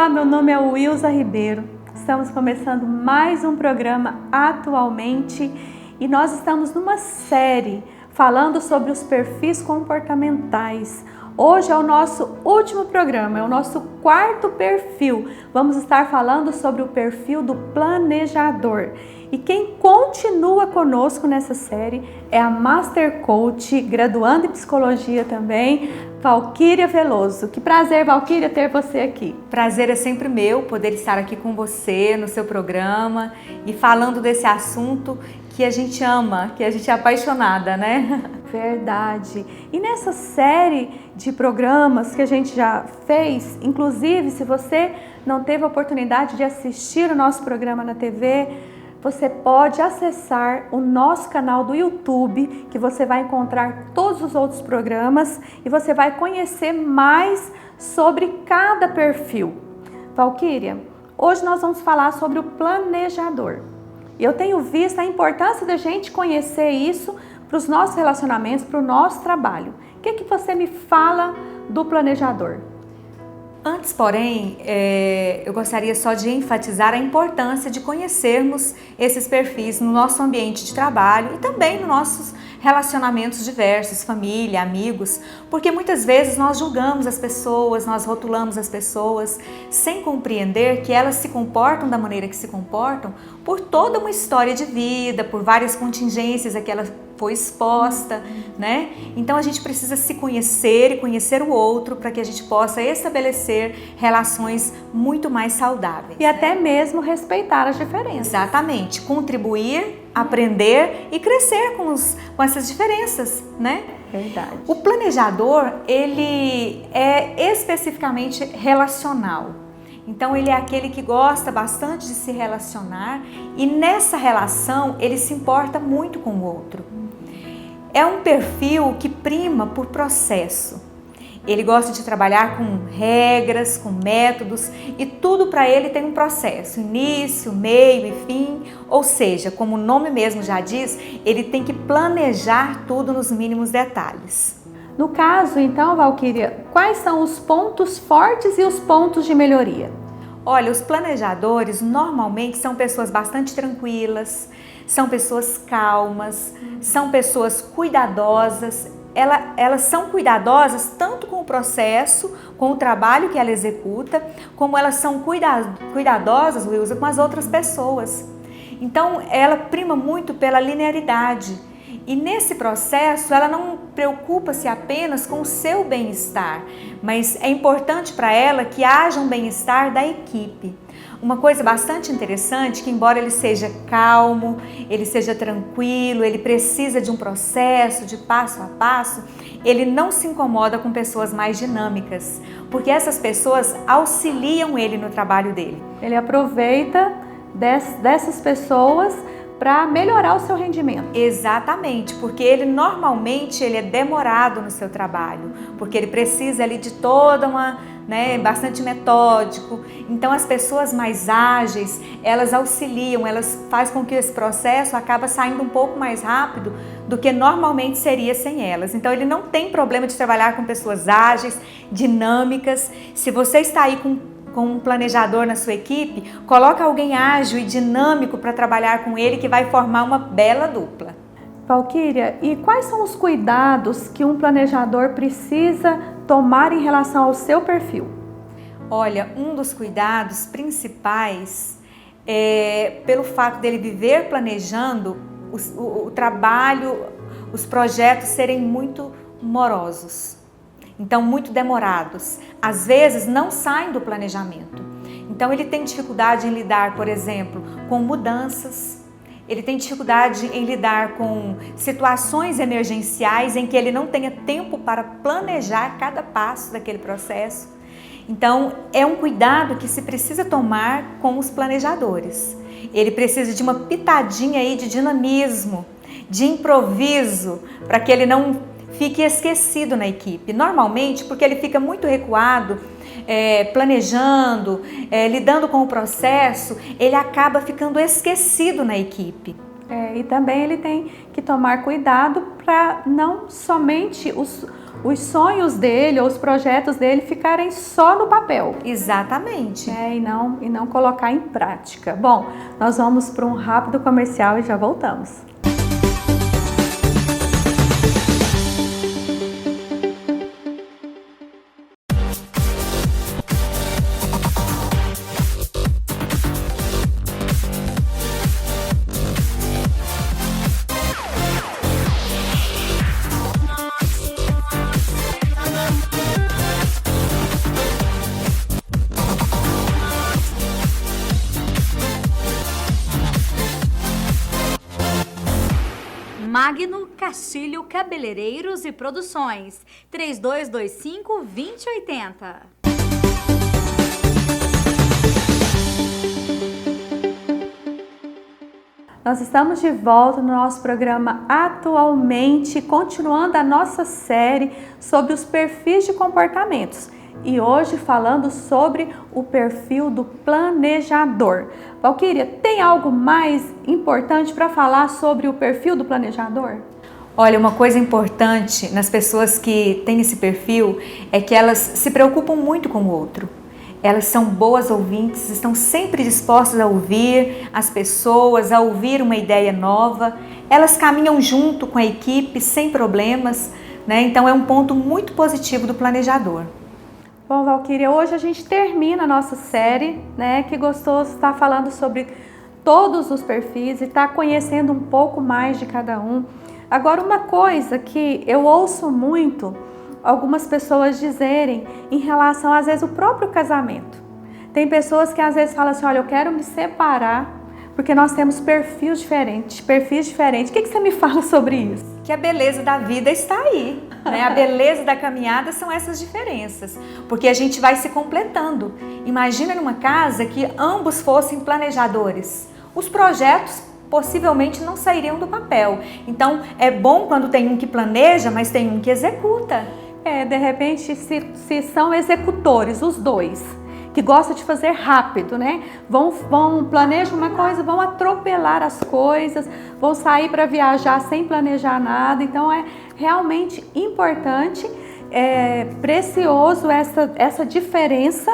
meu nome é Wilza Ribeiro. Estamos começando mais um programa atualmente e nós estamos numa série falando sobre os perfis comportamentais. Hoje é o nosso último programa, é o nosso quarto perfil. Vamos estar falando sobre o perfil do planejador. E quem continua conosco nessa série é a Master Coach, graduanda em Psicologia também, Valquíria Veloso. Que prazer, Valquíria, ter você aqui. Prazer é sempre meu poder estar aqui com você no seu programa e falando desse assunto que a gente ama, que a gente é apaixonada, né? Verdade. E nessa série de programas que a gente já fez, inclusive se você não teve a oportunidade de assistir o nosso programa na TV, você pode acessar o nosso canal do YouTube, que você vai encontrar todos os outros programas e você vai conhecer mais sobre cada perfil. Valquíria, hoje nós vamos falar sobre o planejador. Eu tenho visto a importância da gente conhecer isso para os nossos relacionamentos, para o nosso trabalho. O que você me fala do planejador? Antes, porém, eu gostaria só de enfatizar a importância de conhecermos esses perfis no nosso ambiente de trabalho e também nos nossos relacionamentos diversos, família, amigos, porque muitas vezes nós julgamos as pessoas, nós rotulamos as pessoas sem compreender que elas se comportam da maneira que se comportam por toda uma história de vida, por várias contingências a que ela foi exposta, né? Então a gente precisa se conhecer e conhecer o outro para que a gente possa estabelecer relações muito mais saudáveis. E até mesmo respeitar as diferenças. Exatamente, contribuir, aprender e crescer com essas diferenças, né? Verdade. O planejador, ele é especificamente relacional. Então ele é aquele que gosta bastante de se relacionar e nessa relação ele se importa muito com o outro. É um perfil que prima por processo. Ele gosta de trabalhar com regras, com métodos e tudo para ele tem um processo, início, meio e fim. Ou seja, como o nome mesmo já diz, ele tem que planejar tudo nos mínimos detalhes. No caso, então, Valquíria, quais são os pontos fortes e os pontos de melhoria? Olha, os planejadores normalmente são pessoas bastante tranquilas, são pessoas calmas, são pessoas cuidadosas. Elas são cuidadosas tanto com o processo, com o trabalho que ela executa, como elas são cuidadosas, Wilza, com as outras pessoas. Então, ela prima muito pela linearidade. E nesse processo, ela não preocupa-se apenas com o seu bem-estar, mas é importante para ela que haja um bem-estar da equipe. Uma coisa bastante interessante, que embora ele seja calmo, ele seja tranquilo, ele precisa de um processo, de passo a passo, ele não se incomoda com pessoas mais dinâmicas, porque essas pessoas auxiliam ele no trabalho dele. Ele aproveita dessas pessoas para melhorar o seu rendimento. Exatamente, porque ele normalmente é demorado no seu trabalho, porque ele precisa ali de toda uma, bastante metódico. Então as pessoas mais ágeis, elas auxiliam, elas fazem com que esse processo acabe saindo um pouco mais rápido do que normalmente seria sem elas. Então ele não tem problema de trabalhar com pessoas ágeis, dinâmicas. Se você está aí com um planejador na sua equipe, coloca alguém ágil e dinâmico para trabalhar com ele que vai formar uma bela dupla. Valquíria, e quais são os cuidados que um planejador precisa tomar em relação ao seu perfil? Olha, um dos cuidados principais é pelo fato dele viver planejando o trabalho, os projetos serem muito morosos. Então, muito demorados. Às vezes, não saem do planejamento. Então, ele tem dificuldade em lidar, por exemplo, com mudanças. Ele tem dificuldade em lidar com situações emergenciais em que ele não tenha tempo para planejar cada passo daquele processo. Então, é um cuidado que se precisa tomar com os planejadores. Ele precisa de uma pitadinha aí de dinamismo, de improviso, para que ele não fique esquecido na equipe. Normalmente, porque ele fica muito recuado, planejando, lidando com o processo, ele acaba ficando esquecido na equipe. E também ele tem que tomar cuidado para não somente os sonhos dele ou os projetos dele ficarem só no papel. Exatamente. E não colocar em prática. Bom, nós vamos para um rápido comercial e já voltamos. Magno Castilho Cabeleireiros e Produções, 3225-2080. Nós estamos de volta no nosso programa Atualmente, continuando a nossa série sobre os perfis de comportamentos. E hoje falando sobre o perfil do planejador. Valquíria, tem algo mais importante para falar sobre o perfil do planejador? Olha, uma coisa importante nas pessoas que têm esse perfil é que elas se preocupam muito com o outro. Elas são boas ouvintes, estão sempre dispostas a ouvir as pessoas, a ouvir uma ideia nova. Elas caminham junto com a equipe sem problemas, né? Então é um ponto muito positivo do planejador. Bom, Valquíria, hoje a gente termina a nossa série, né? Que gostoso estar falando sobre todos os perfis e estar conhecendo um pouco mais de cada um. Agora, uma coisa que eu ouço muito algumas pessoas dizerem em relação, às vezes, o próprio casamento. Tem pessoas que às vezes falam assim, olha, eu quero me separar porque nós temos perfis diferentes. O que você me fala sobre isso? Que a beleza da vida está aí, né? A beleza da caminhada são essas diferenças, porque a gente vai se completando. Imagina numa casa que ambos fossem planejadores. Os projetos possivelmente não sairiam do papel. Então, é bom quando tem um que planeja, mas tem um que executa. De repente, se são executores, os dois, que gostam de fazer rápido, né? Planejam uma coisa, vão atropelar as coisas, vão sair para viajar sem planejar nada. Então, é realmente importante, precioso essa diferença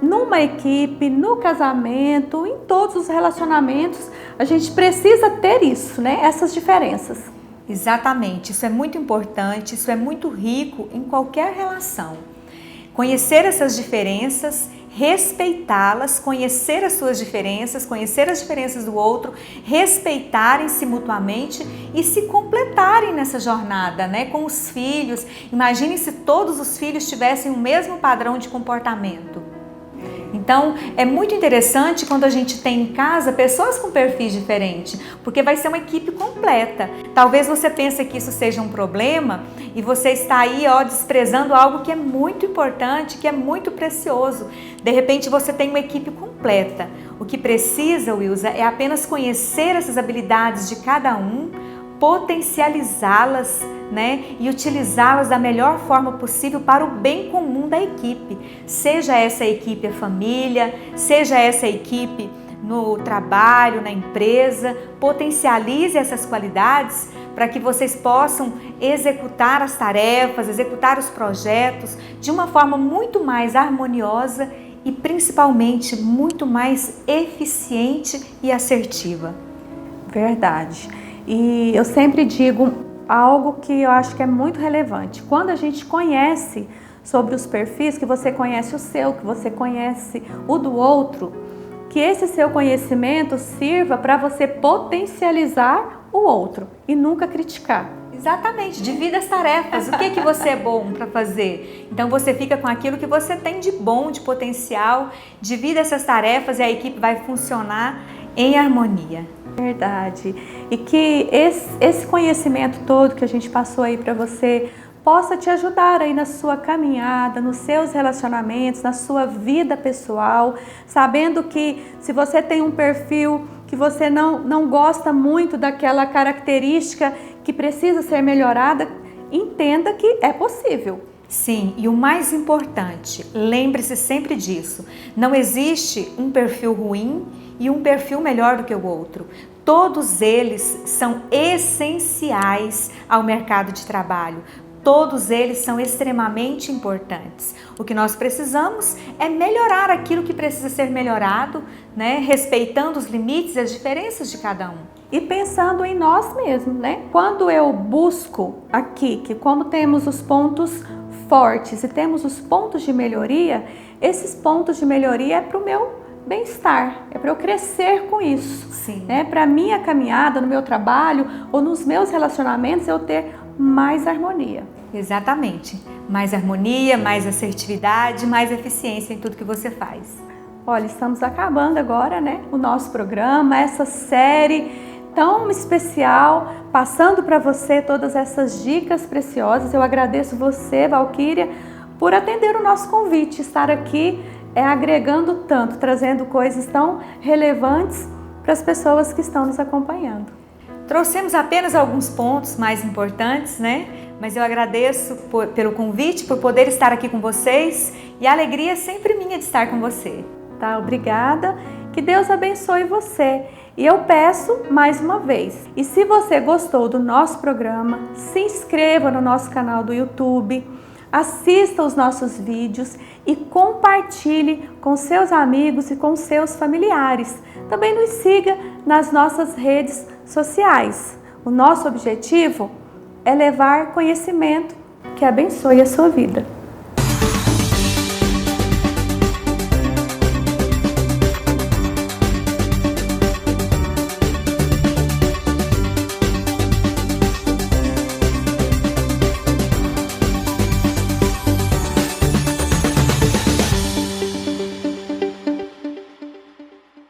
numa equipe, no casamento, em todos os relacionamentos. A gente precisa ter isso, né? Essas diferenças. Exatamente, isso é muito importante, isso é muito rico em qualquer relação. Conhecer essas diferenças, respeitá-las, conhecer as suas diferenças, conhecer as diferenças do outro, respeitarem-se mutuamente e se completarem nessa jornada, né? Com os filhos. Imagine se todos os filhos tivessem o mesmo padrão de comportamento. Então, é muito interessante quando a gente tem em casa pessoas com perfis diferentes, porque vai ser uma equipe completa. Talvez você pense que isso seja um problema e você está aí, desprezando algo que é muito importante, que é muito precioso. De repente, você tem uma equipe completa. O que precisa, Wilza, é apenas conhecer essas habilidades de cada um, potencializá-las, né, e utilizá-las da melhor forma possível para o bem comum da equipe. Seja essa equipe a família, seja essa equipe no trabalho, na empresa, potencialize essas qualidades para que vocês possam executar as tarefas, executar os projetos de uma forma muito mais harmoniosa e principalmente muito mais eficiente e assertiva. Verdade. E eu sempre digo algo que eu acho que é muito relevante. Quando a gente conhece sobre os perfis, que você conhece o seu, que você conhece o do outro, que esse seu conhecimento sirva para você potencializar o outro e nunca criticar. Exatamente, divida as tarefas. O que você é bom para fazer? Então você fica com aquilo que você tem de bom, de potencial, divida essas tarefas e a equipe vai funcionar em harmonia. Verdade. E que esse conhecimento todo que a gente passou aí para você possa te ajudar aí na sua caminhada, nos seus relacionamentos, na sua vida pessoal, sabendo que se você tem um perfil que você não gosta muito daquela característica que precisa ser melhorada, entenda que é possível. Sim, e o mais importante, lembre-se sempre disso, não existe um perfil ruim e um perfil melhor do que o outro. todos eles são essenciais ao mercado de trabalho. Todos eles são extremamente importantes. O que nós precisamos é melhorar aquilo que precisa ser melhorado, né? Respeitando os limites e as diferenças de cada um. E pensando em nós mesmos, né? Quando eu busco aqui, que como temos os pontos fortes e temos os pontos de melhoria, esses pontos de melhoria é para o meu bem-estar, é para eu crescer com isso. Sim. É para a minha caminhada, no meu trabalho ou nos meus relacionamentos eu ter mais harmonia. Exatamente. Mais harmonia, mais assertividade, mais eficiência em tudo que você faz. Olha, estamos acabando agora, né? O nosso programa, essa série tão especial, passando para você todas essas dicas preciosas. Eu agradeço você, Valquíria, por atender o nosso convite, estar aqui agregando tanto, trazendo coisas tão relevantes para as pessoas que estão nos acompanhando. Trouxemos apenas alguns pontos mais importantes, né? Mas eu agradeço pelo convite, por poder estar aqui com vocês, e a alegria é sempre minha de estar com você. Tá, obrigada. Que Deus abençoe você. E eu peço mais uma vez, e se você gostou do nosso programa, se inscreva no nosso canal do YouTube, assista os nossos vídeos e compartilhe com seus amigos e com seus familiares. Também nos siga nas nossas redes sociais. O nosso objetivo é levar conhecimento que abençoe a sua vida.